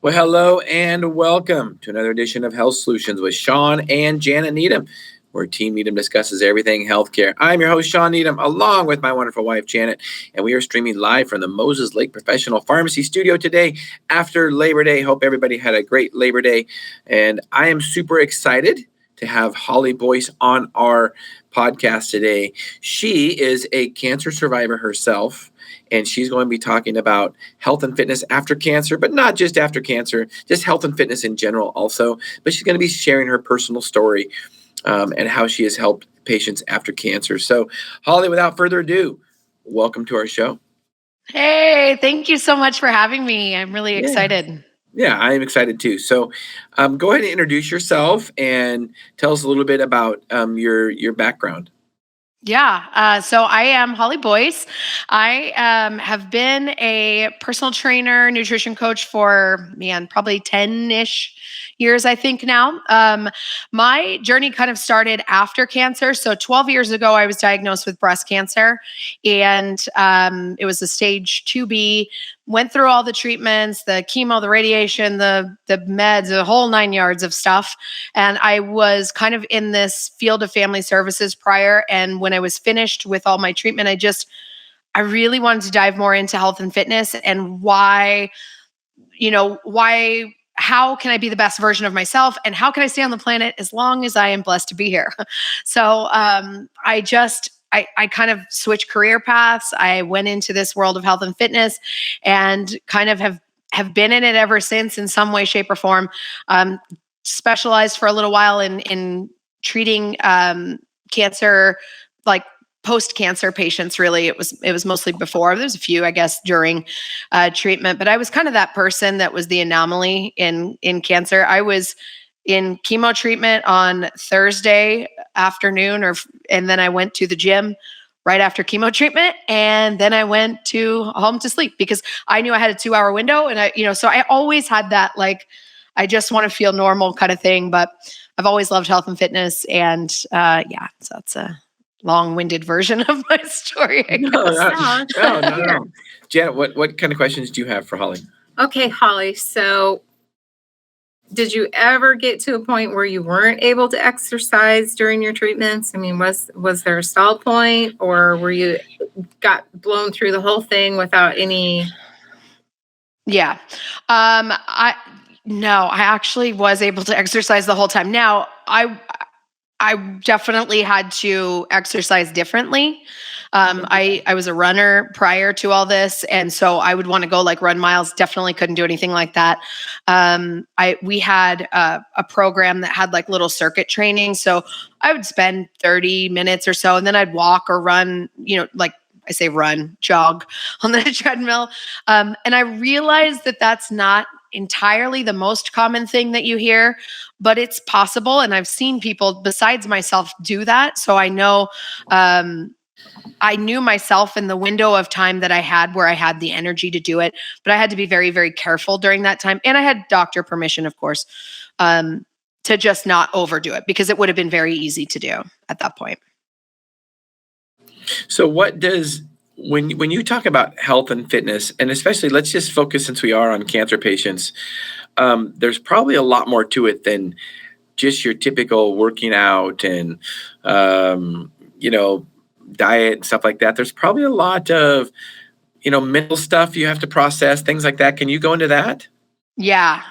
Well, hello and welcome to another edition of Health Solutions with Shawn and Janet Needham, where Team Needham discusses everything healthcare. I'm your host, Shawn Needham, along with my wonderful wife, Janet, and we are streaming live from the Moses Lake Professional Pharmacy Studio today after Labor Day. Hope everybody had a great Labor Day, and I am super excited to have Holly Boyce on our podcast today. She is a cancer survivor herself, and she's going to be talking about health and fitness after cancer, but not just after cancer, just health and fitness in general also. But she's going to be sharing her personal story and how she has helped patients after cancer. So, Holly, without further ado, welcome to our show. Hey, thank you so much for having me. I'm really excited. Yeah, I am excited too. So go ahead and introduce yourself and tell us a little bit about your background. Yeah. So I am Holly Boyce. I have been a personal trainer, nutrition coach for, probably 10-ish years, I think now. My journey kind of started after cancer. So 12 years ago, I was diagnosed with breast cancer, and it was a stage 2B. Went through all the treatments, the chemo, the radiation, the meds, the whole 9 yards of stuff. And I was kind of in this field of family services prior. And when I was finished with all my treatment, I really wanted to dive more into health and fitness and how can I be the best version of myself, and how can I stay on the planet as long as I am blessed to be here? So I kind of switched career paths. I went into this world of health and fitness and kind of have been in it ever since in some way, shape, or form. Specialized for a little while in treating cancer, like post-cancer patients. Really, it was mostly before. There's a few, I guess, during treatment, but I was kind of that person that was the anomaly in cancer. I was in chemo treatment on Thursday afternoon, and then I went to the gym right after chemo treatment, and then I went to home to sleep because I knew I had a 2-hour window, and so I always had that, like, I just want to feel normal kind of thing. But I've always loved health and fitness, and so that's a long-winded version of my story, I guess. No. Janet, what kind of questions do you have for Holly? Okay, Holly. So did you ever get to a point where you weren't able to exercise during your treatments? I mean, was there a stall point, or were you got blown through the whole thing without any? Yeah. I actually was able to exercise the whole time. Now, I definitely had to exercise differently. I was a runner prior to all this, and so I would want to go run miles. Definitely couldn't do anything like that. We had a program that had little circuit training, so I would spend 30 minutes or so, and then I'd walk or run. I say run, jog on the treadmill, and I realized that that's not entirely the most common thing that you hear, but it's possible. And I've seen people besides myself do that. So I know, I knew myself in the window of time that I had where I had the energy to do it, but I had to be very, very careful during that time. And I had doctor permission, of course, to just not overdo it, because it would have been very easy to do at that point. So when you talk about health and fitness, and especially let's just focus since we are on cancer patients, there's probably a lot more to it than just your typical working out and, diet and stuff like that. There's probably a lot of, mental stuff you have to process, things like that. Can you go into that? Yeah.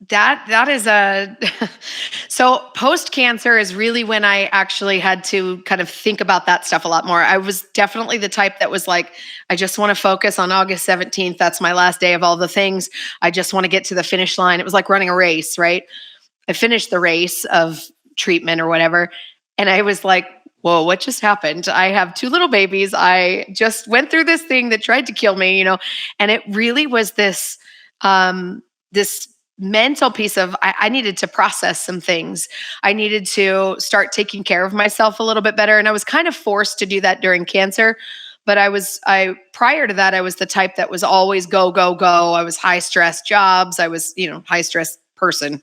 That is so post-cancer is really when I actually had to kind of think about that stuff a lot more. I was definitely the type that was like, I just want to focus on August 17th. That's my last day of all the things. I just want to get to the finish line. It was like running a race, right? I finished the race of treatment or whatever, and I was like, whoa, what just happened? I have 2 little babies. I just went through this thing that tried to kill me, and it really was this mental piece of I needed to process some things. I needed to start taking care of myself a little bit better. And I was kind of forced to do that during cancer. But prior to that, I was the type that was always go, go, go. I was high stress jobs. I was, high stress person.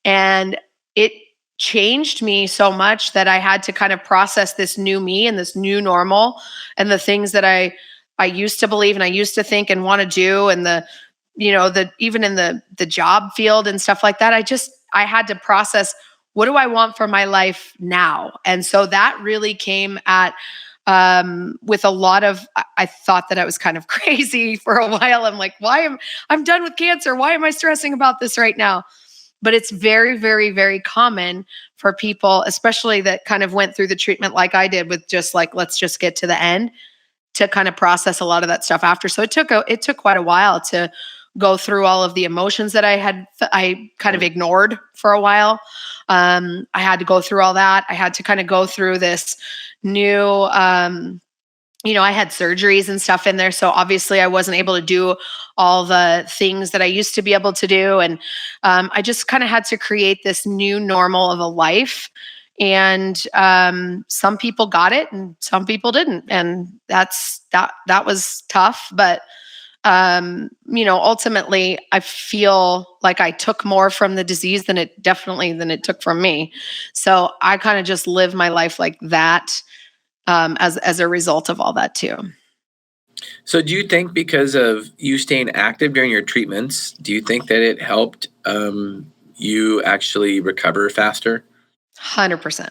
And it changed me so much that I had to kind of process this new me and this new normal and the things that I used to believe and I used to think and want to do, and the even in the job field and stuff like that, I had to process, what do I want for my life now? And so that really came at with a lot of, I thought that I was kind of crazy for a while. I'm like, I'm done with cancer. Why am I stressing about this right now? But it's very, very, very common for people, especially that kind of went through the treatment like I did, with just like, let's just get to the end, to kind of process a lot of that stuff after. So it took quite a while to go through all of the emotions that I kind of ignored for a while. I had to go through all that. I had to kind of go through this new, I had surgeries and stuff in there. So obviously I wasn't able to do all the things that I used to be able to do. And I just kind of had to create this new normal of a life. And some people got it and some people didn't. And that was tough. But ultimately I feel like I took more from the disease than it took from me. So I kind of just live my life like that. As a result of all that too. So do you think, because of you staying active during your treatments, do you think that it helped you actually recover faster? 100%.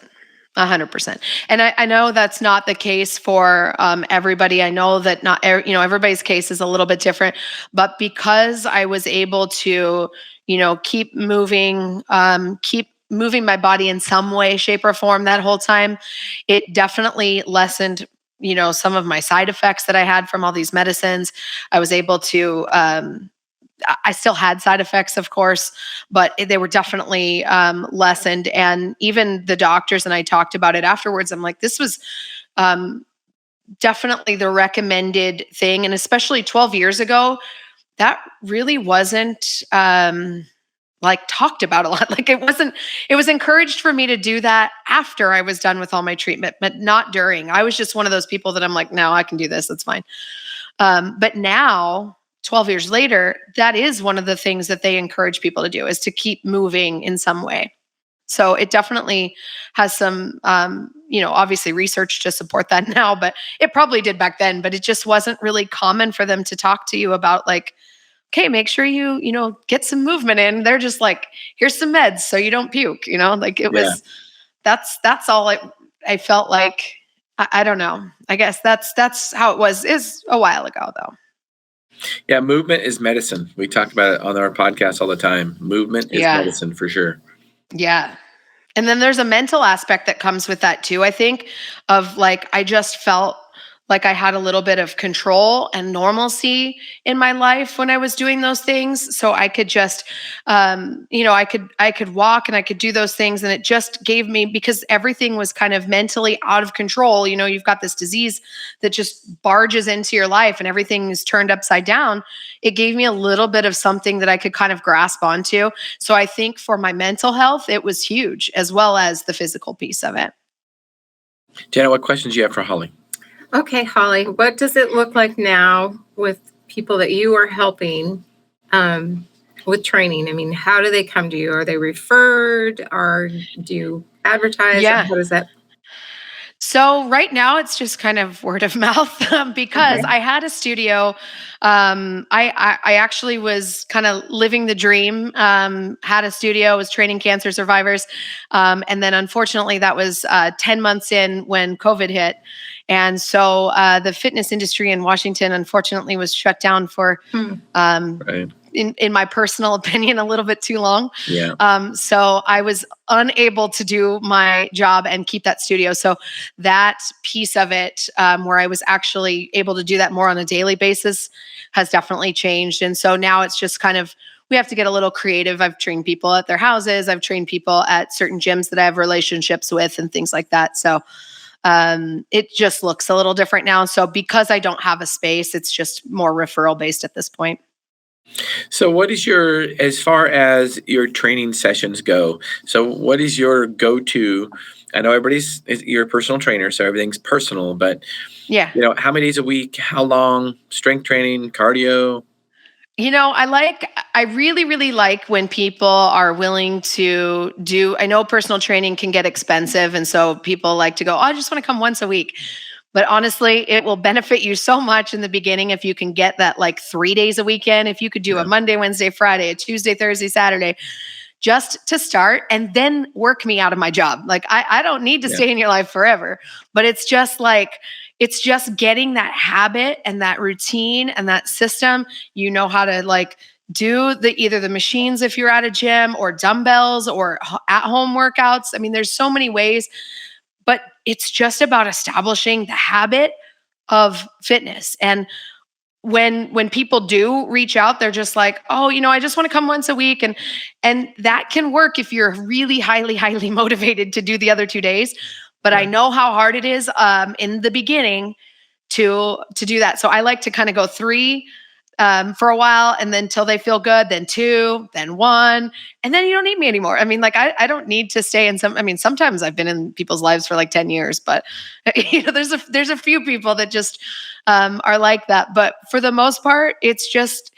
100%. And I know that's not the case for everybody. I know that not everybody's case is a little bit different, but because I was able to, keep moving my body in some way, shape, or form that whole time, it definitely lessened, some of my side effects that I had from all these medicines. I was able to, I still had side effects, of course, but they were definitely lessened. And even the doctors and I talked about it afterwards. I'm like, this was definitely the recommended thing. And especially 12 years ago, that really wasn't talked about a lot. It was encouraged for me to do that after I was done with all my treatment, but not during. I was just one of those people that I'm like, no, I can do this. That's fine. But now, 12 years later, that is one of the things that they encourage people to do, is to keep moving in some way. So it definitely has some, obviously research to support that now, but it probably did back then, but it just wasn't really common for them to talk to you about okay, make sure you get some movement in. They're just like, here's some meds so you don't puke, was, that's all I felt like. I don't know. I guess that's how it was, is a while ago though. Yeah. Movement is medicine. We talk about it on our podcast all the time. Movement is medicine for sure. Yeah. And then there's a mental aspect that comes with that too, I think, of I just felt like I had a little bit of control and normalcy in my life when I was doing those things. So I could just, I could walk and I could do those things. And it just gave me, because everything was kind of mentally out of control. You've got this disease that just barges into your life and everything is turned upside down. It gave me a little bit of something that I could kind of grasp onto. So I think for my mental health, it was huge, as well as the physical piece of it. Janet, what questions do you have for Holly? Okay, Holly, what does it look like now with people that you are helping with training? I mean, how do they come to you? Are they referred, or do you advertise? Yeah. How does that? So right now it's just kind of word of mouth because I had a studio. I actually was kind of living the dream, had a studio, was training cancer survivors. And then unfortunately that was 10 months in when COVID hit. And so the fitness industry in Washington, unfortunately, was shut down for, in my personal opinion, a little bit too long. Yeah. So I was unable to do my job and keep that studio. So that piece of it, where I was actually able to do that more on a daily basis, has definitely changed. And so now it's just kind of, we have to get a little creative. I've trained people at their houses. I've trained people at certain gyms that I have relationships with and things like that. So it just looks a little different now. So because I don't have a space, it's just more referral based at this point. So what is as far as your training sessions go, so what is your go-to? I know you're a personal trainer, so everything's personal, but yeah, how many days a week, how long, strength training, cardio? I really, really like when people are willing to I know personal training can get expensive. And so people like to go, oh, I just want to come once a week. But honestly, it will benefit you so much in the beginning if you can get that like 3 days a weekend. If you could do a Monday, Wednesday, Friday, a Tuesday, Thursday, Saturday, just to start, and then work me out of my job. Like I don't need to stay in your life forever, but it's just getting that habit and that routine and that system. You know how to like do either the machines if you're at a gym, or dumbbells, or at home workouts. I mean, there's so many ways, but it's just about establishing the habit of fitness. And when people do reach out, they're just like, oh, I just want to come once a week. And that can work if you're really highly motivated to do the other 2 days. But I know how hard it is in the beginning to do that. So I like to kind of go 3 for a while, and then till they feel good, then 2, then 1, and then you don't need me anymore. I mean, like I don't need to stay in sometimes I've been in people's lives for like 10 years, but there's a few people that just are like that. But for the most part, it's just,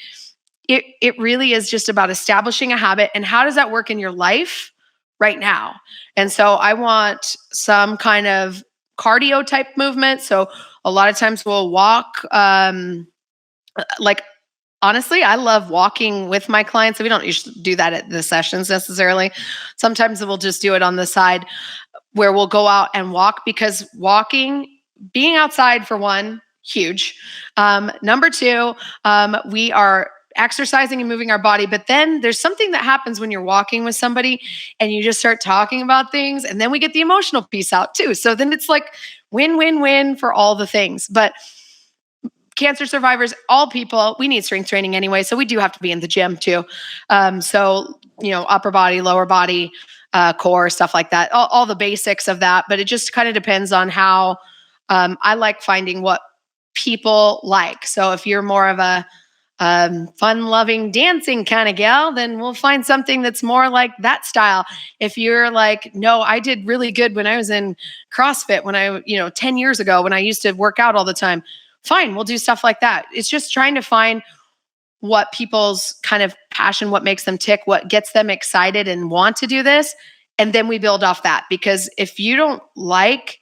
it really is just about establishing a habit. And how does that work in your life right now? And so I want some kind of cardio type movement. So a lot of times we'll walk, like, honestly, I love walking with my clients. So we don't usually do that at the sessions necessarily. Sometimes we'll just do it on the side where we'll go out and walk, because being outside, for one, huge. Number 2, we are exercising and moving our body, but then there's something that happens when you're walking with somebody and you just start talking about things, and then we get the emotional piece out too. So then it's like win for all the things. But cancer survivors, all people, we need strength training anyway. So we do have to be in the gym too. So, upper body, lower body, core, stuff like that, all the basics of that. But it just kind of depends on how I like finding what people like. So if you're more of a fun-loving dancing kind of gal, then we'll find something that's more like that style. If you're like, no, I did really good when I was in CrossFit, when I, 10 years ago, when I used to work out all the time, fine, we'll do stuff like that. It's just trying to find what people's kind of passion, what makes them tick, what gets them excited and want to do this. And then we build off that. Because if you don't like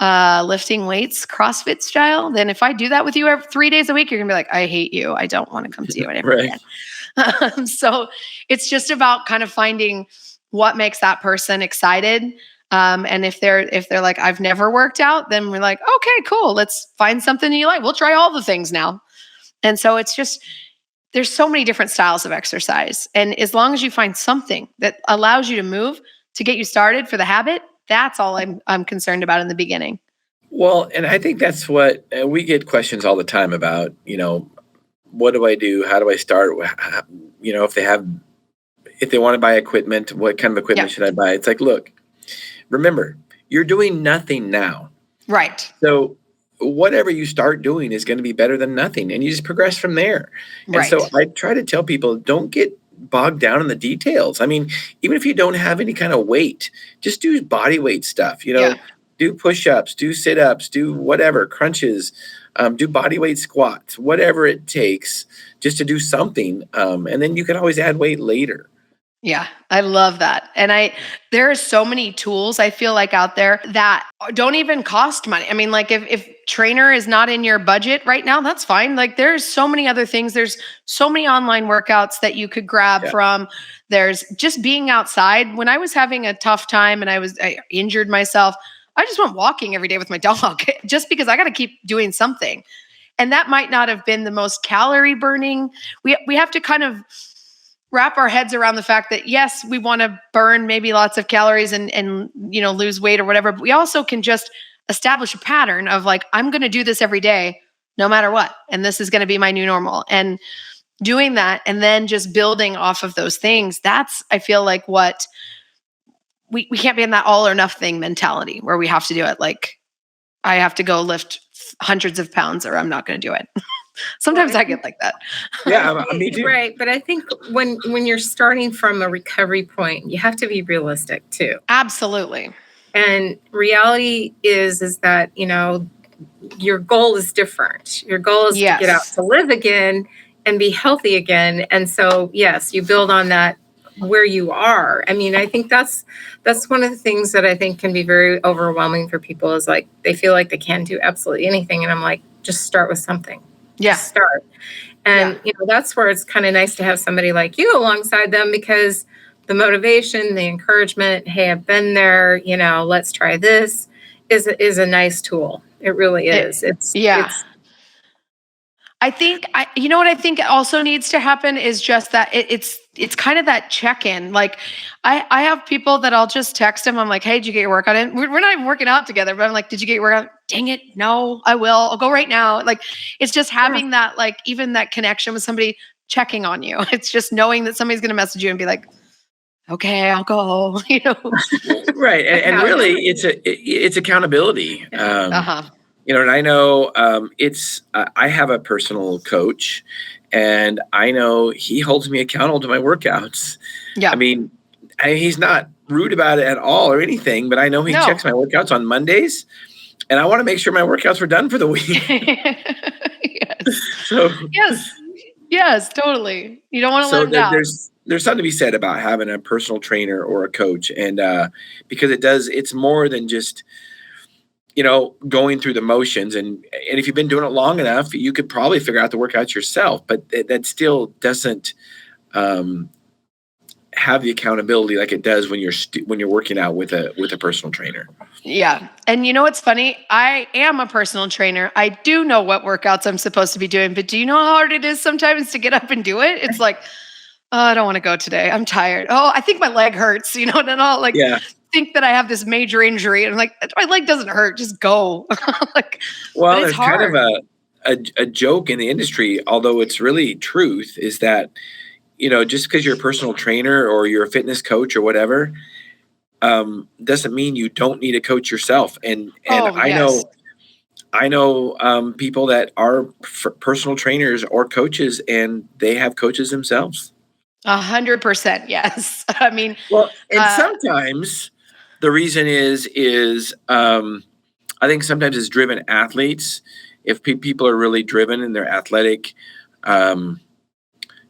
lifting weights, CrossFit style, then if I do that with you every 3 days a week, you're gonna be like, I hate you. I don't want to come to you ever again. So it's just about kind of finding what makes that person excited. And if they're like, I've never worked out, then we're like, okay, cool. Let's find something you like. We'll try all the things now. And so it's just, there's so many different styles of exercise. And as long as you find something that allows you to move to get you started for the habit, that's all I'm concerned about in the beginning. Well, and I think that's what we get questions all the time about, what do I do? How do I start? If they want to buy equipment, what kind of equipment should I buy? It's like, look, remember, you're doing nothing now. Right. So whatever you start doing is going to be better than nothing. And you just progress from there. Right. And so I try to tell people, don't get bogged down in the details. I mean, even if you don't have any kind of weight, just do body weight stuff, do push-ups, do sit-ups, do whatever, crunches, do body weight squats, whatever it takes just to do something. And then you can always add weight later. Yeah, I love that. And there are so many tools I feel like out there that don't even cost money. I mean, like if trainer is not in your budget right now, that's fine. Like there's so many other things. There's so many online workouts that you could grab from. There's just being outside. When I was having a tough time and I injured myself, I just went walking every day with my dog just because I got to keep doing something. And that might not have been the most calorie burning. We have to kind of wrap our heads around the fact that yes, we want to burn maybe lots of calories and lose weight or whatever, but we also can just establish a pattern of like, I'm going to do this every day, no matter what. And this is going to be my new normal. And doing that and then just building off of those things, that's, I feel like what we can't be in that all or nothing mentality where we have to do it. Like I have to go lift hundreds of pounds or I'm not going to do it. Sometimes I get like that. Yeah, me too. Right. But I think when you're starting from a recovery point, you have to be realistic too. Absolutely. And reality is that, your goal is different. Your goal is to get out to live again and be healthy again. And so, yes, you build on that where you are. I mean, I think that's one of the things that I think can be very overwhelming for people, is like they feel like they can't do absolutely anything. And I'm like, just start with something. Yeah. Just start. And that's where it's kind of nice to have somebody like you alongside them, because the motivation, the encouragement, hey, I've been there, let's try this, is a nice tool. It really is. It's I think you know what I think also needs to happen is just that it's kind of that check-in. Like I have people that I'll just text them. I'm like, hey, did you get your workout in? We're not even working out together, but I'm like, did you get your workout? Dang it. No, I will. I'll go right now. Like, it's just having that, like, even that connection with somebody checking on you. It's just knowing that somebody's going to message you and be like, okay, I'll go, Right. And really it's accountability. And I know I have a personal coach, and I know he holds me accountable to my workouts. Yeah. I mean, he's not rude about it at all or anything, but I know he checks my workouts on Mondays, and I want to make sure my workouts were done for the week. Yes. So yes, totally. You don't want to let him down. There's something to be said about having a personal trainer or a coach, and because it's more than just going through the motions, and if you've been doing it long enough, you could probably figure out the workouts yourself, but that still doesn't have the accountability like it does when you're working out with a personal trainer. Yeah. And what's funny? I am a personal trainer. I do know what workouts I'm supposed to be doing, but do you know how hard it is sometimes to get up and do it? It's like, oh, I don't want to go today. I'm tired. Oh, I think my leg hurts, and I'll think that I have this major injury, and I'm like, my leg doesn't hurt, just go. Well, there's hard. Kind of a joke in the industry, although it's really truth, is that just because you're a personal trainer or you're a fitness coach or whatever, doesn't mean you don't need a coach yourself. And I know people that are personal trainers or coaches, and they have coaches themselves. 100%. Yes. I mean, well, and sometimes the reason is I think sometimes it's driven athletes. If people are really driven and they're athletic,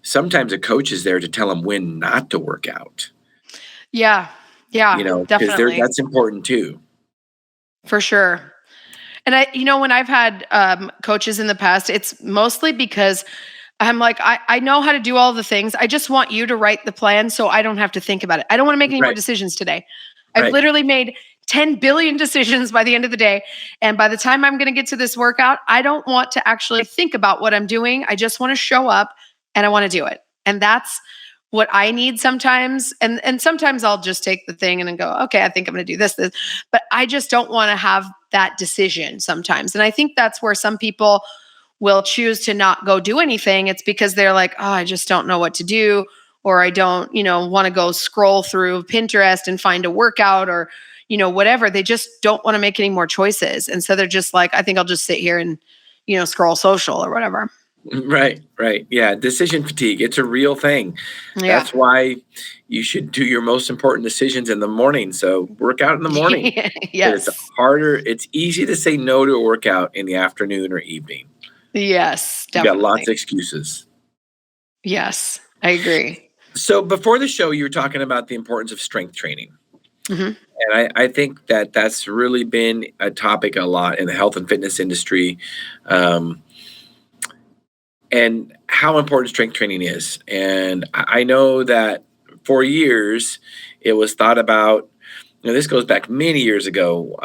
sometimes a coach is there to tell them when not to work out. Yeah. Yeah. Definitely. That's important too. For sure. And when I've had coaches in the past, it's mostly because I'm like, I know how to do all the things. I just want you to write the plan so I don't have to think about it. I don't want to make any more decisions today. I've literally made 10 billion decisions by the end of the day. And by the time I'm going to get to this workout, I don't want to actually think about what I'm doing. I just want to show up and I want to do it. And that's what I need sometimes. And sometimes I'll just take the thing and then go, okay, I think I'm going to do this. But I just don't want to have that decision sometimes. And I think that's where some people will choose to not go do anything. It's because they're like, oh, I just don't know what to do. Or I don't, want to go scroll through Pinterest and find a workout or, whatever. They just don't want to make any more choices. And so they're just like, I think I'll just sit here and, scroll social or whatever. Right. Yeah. Decision fatigue. It's a real thing. Yeah. That's why you should do your most important decisions in the morning. So work out in the morning. Yes. It's harder. It's easy to say no to a workout in the afternoon or evening. Yes, definitely. You got lots of excuses. Yes, I agree. So before the show, you were talking about the importance of strength training. Mm-hmm. And I think that's really been a topic a lot in the health and fitness industry. And how important strength training is. And I know that for years, it was thought about, this goes back many years ago,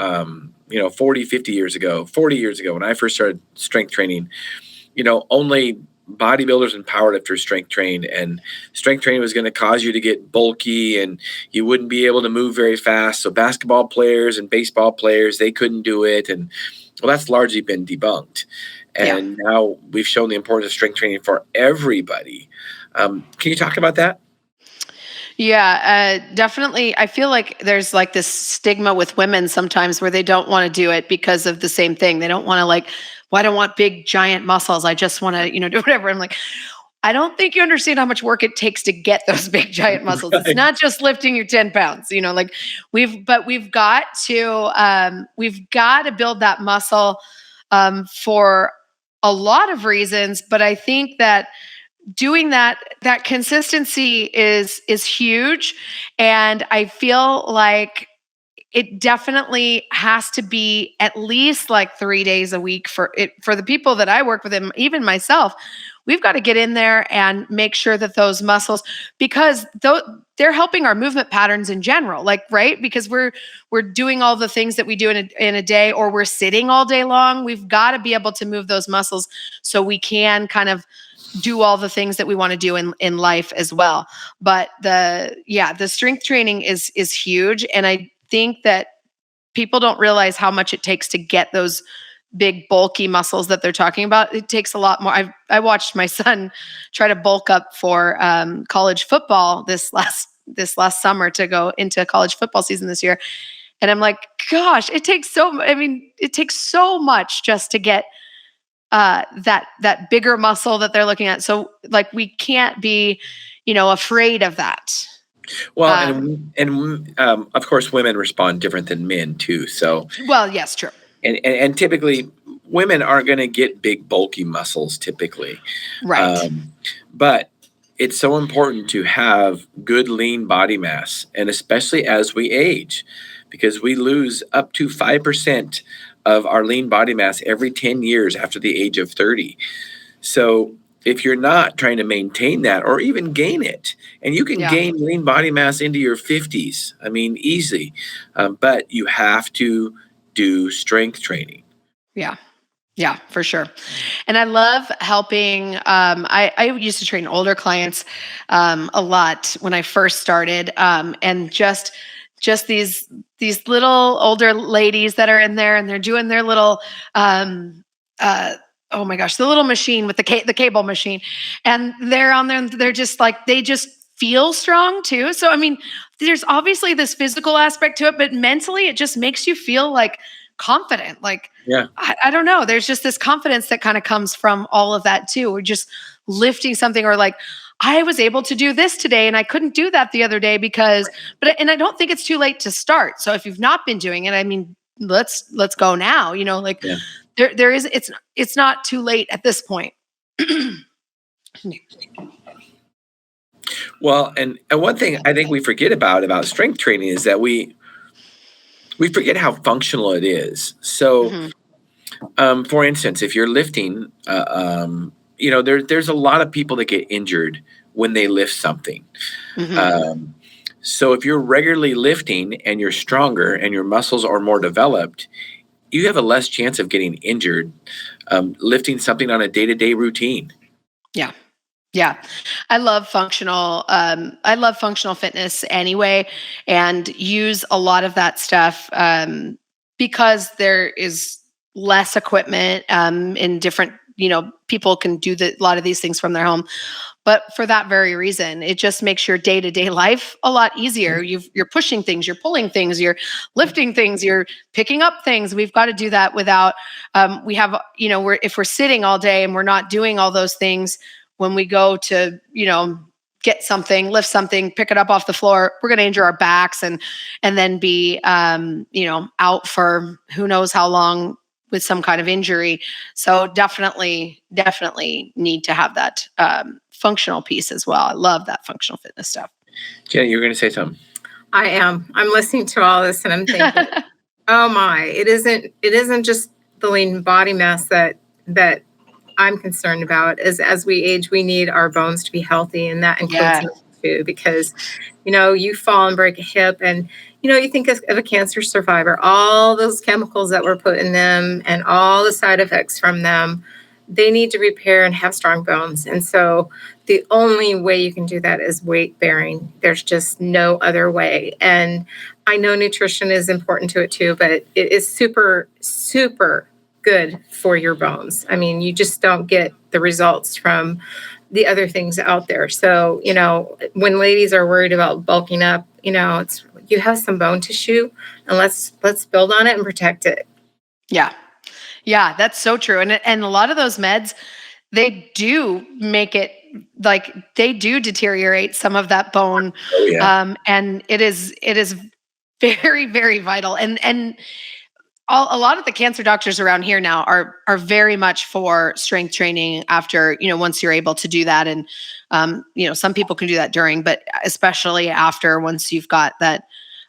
40 years ago, when I first started strength training, only bodybuilders and powerlifters strength trained, and strength training was going to cause you to get bulky and you wouldn't be able to move very fast. So basketball players and baseball players, they couldn't do it. And well, that's largely been debunked. And now we've shown the importance of strength training for everybody. Can you talk about that? Yeah, definitely. I feel like there's like this stigma with women sometimes where they don't want to do it because of the same thing. They don't want to well, I don't want big giant muscles. I just want to, do whatever. I'm like, I don't think you understand how much work it takes to get those big giant muscles. Right. It's not just lifting your 10 pounds, we've got to build that muscle for a lot of reasons. But I think that doing that consistency is huge. And I feel like it definitely has to be at least like 3 days a week for the people that I work with, and even myself. We've got to get in there and make sure that those muscles, because they're helping our movement patterns in general, like, right? Because we're doing all the things that we do in a day, or we're sitting all day long. We've got to be able to move those muscles so we can kind of do all the things that we want to do in life as well. But the strength training is huge. And I think that people don't realize how much it takes to get those big bulky muscles that they're talking about. It takes a lot more. I watched my son try to bulk up for college football this last summer to go into college football season this year. And I'm like, gosh, it takes so much just to get that bigger muscle that they're looking at. So like, we can't be, afraid of that. Well, and of course, women respond different than men too. So, well, yes, true. And typically, women aren't going to get big, bulky muscles typically. Right. But it's so important to have good, lean body mass, and especially as we age, because we lose up to 5% of our lean body mass every 10 years after the age of 30. So if you're not trying to maintain that or even gain it, and you can gain lean body mass into your 50s, I mean, easily, but you have to do strength training. Yeah, for sure. And I love helping. I used to train older clients a lot when I first started, and just these little older ladies that are in there, and they're doing their little oh my gosh, the little machine with the cable machine, and they're on there, and they're just like, they just feel strong too. So I mean, there's obviously this physical aspect to it, but mentally it just makes you feel like confident. Like, I don't know. There's just this confidence that kind of comes from all of that too. We're just lifting something, or like, I was able to do this today and I couldn't do that the other day and I don't think it's too late to start. So if you've not been doing it, I mean, let's go now, there is, it's not too late at this point. Well, and one thing I think we forget about strength training is that we forget how functional it is. So, for instance, if you're lifting, there's a lot of people that get injured when they lift something. So if you're regularly lifting and you're stronger and your muscles are more developed, you have a less chance of getting injured lifting something on a day-to-day routine. Yeah. I love functional fitness anyway, and use a lot of that stuff because there is less equipment in different, people can do a lot of these things from their home. But for that very reason, it just makes your day-to-day life a lot easier. You're pushing things, you're pulling things, you're lifting things, you're picking up things. We've got to do that without, we have, if we're sitting all day and we're not doing all those things, when we go to, get something, lift something, pick it up off the floor, we're going to injure our backs and then be, out for who knows how long with some kind of injury. So definitely need to have that functional piece as well. I love that functional fitness stuff. Jenny, you were going to say something. I am. I'm listening to all this and I'm thinking, oh my, it isn't just the lean body mass that I'm concerned about. As we age, we need our bones to be healthy, and that includes me too, because you fall and break a hip, and you think of a cancer survivor, all those chemicals that were put in them and all the side effects from them. They need to repair and have strong bones. And so the only way you can do that is weight bearing. There's just no other way. And I know nutrition is important to it too, but it is super, super good for your bones. I mean, you just don't get the results from the other things out there. So, when ladies are worried about bulking up, it's, you have some bone tissue, and let's build on it and protect it. Yeah, that's so true. And a lot of those meds, they do make it, like, they do deteriorate some of that bone. Oh, yeah. And it is very, very vital. And a lot of the cancer doctors around here now are very much for strength training after, once you're able to do that. And, some people can do that during, but especially after, once you've got that,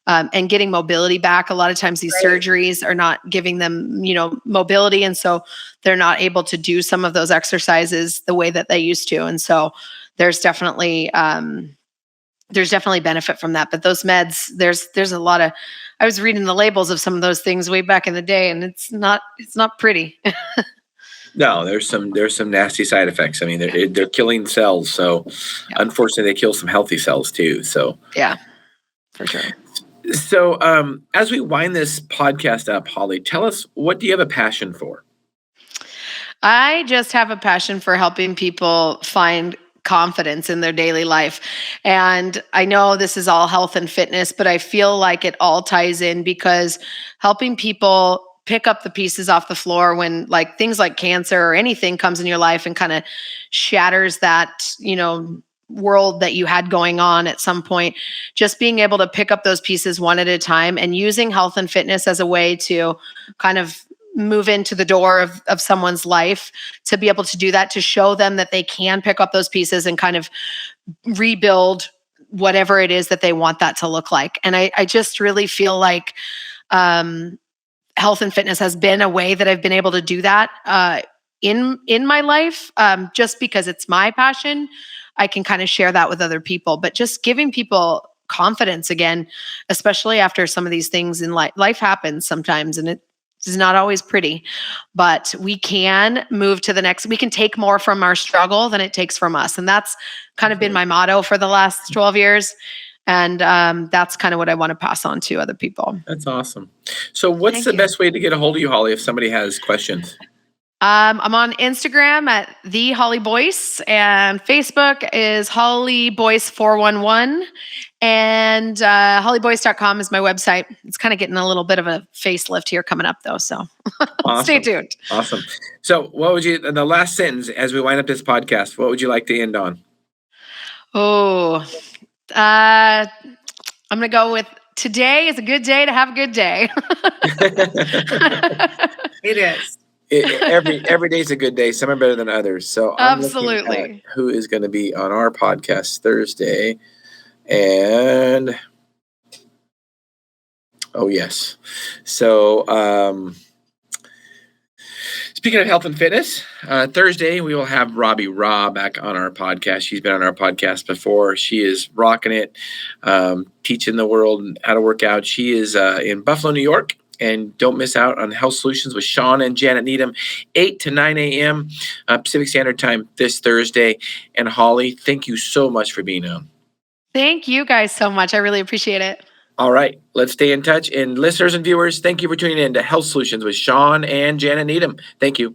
and getting mobility back. A lot of times these Right. surgeries are not giving them, mobility. And so they're not able to do some of those exercises the way that they used to. And so there's definitely benefit from that. But those meds, there's a lot of, I was reading the labels of some of those things way back in the day, and it's not pretty. No, there's some nasty side effects. I mean, they're killing cells. So Yeah. unfortunately, they kill some healthy cells too. So Yeah, for sure. So as we wind this podcast up, Holly, tell us, what do you have a passion for? I just have a passion for helping people find confidence in their daily life. And I know this is all health and fitness, but I feel like it all ties in, because helping people pick up the pieces off the floor when like things like cancer or anything comes in your life and kind of shatters that, world that you had going on at some point, just being able to pick up those pieces one at a time and using health and fitness as a way to kind of move into the door of someone's life, to be able to do that, to show them that they can pick up those pieces and kind of rebuild whatever it is that they want that to look like. And I just really feel like health and fitness has been a way that I've been able to do that in my life, just because it's my passion. I can kind of share that with other people, but just giving people confidence again, especially after some of these things in life. Life happens sometimes, and it is not always pretty, but we can move to the next. We can take more from our struggle than it takes from us. And that's kind of been my motto for the last 12 years. And that's kind of what I want to pass on to other people. That's awesome. So what's Thank the you. best way to get a hold of you, Holly, if somebody has questions? I'm on Instagram at the Holly Boyce, and Facebook is Holly Boyce 411, and hollyboyce.com is my website. It's kind of getting a little bit of a facelift here coming up though, so Awesome. stay tuned. Awesome. So what would you, the last sentence as we wind up this podcast, what would you like to end on? Oh, I'm gonna go with, today is a good day to have a good day. It is. Every day's a good day. Some are better than others. So I'm looking at Absolutely. who is going to be on our podcast Thursday. And oh yes. So speaking of health and fitness, Thursday we will have Robbie Raw back on our podcast. She's been on our podcast before. She is rocking it, teaching the world how to work out. She is in Buffalo, New York. And don't miss out on Health Solutions with Shawn and Janet Needham, 8 to 9 a.m. Pacific Standard Time this Thursday. And Holly, thank you so much for being on. Thank you guys so much. I really appreciate it. All right, let's stay in touch. And listeners and viewers, thank you for tuning in to Health Solutions with Shawn and Janet Needham. Thank you.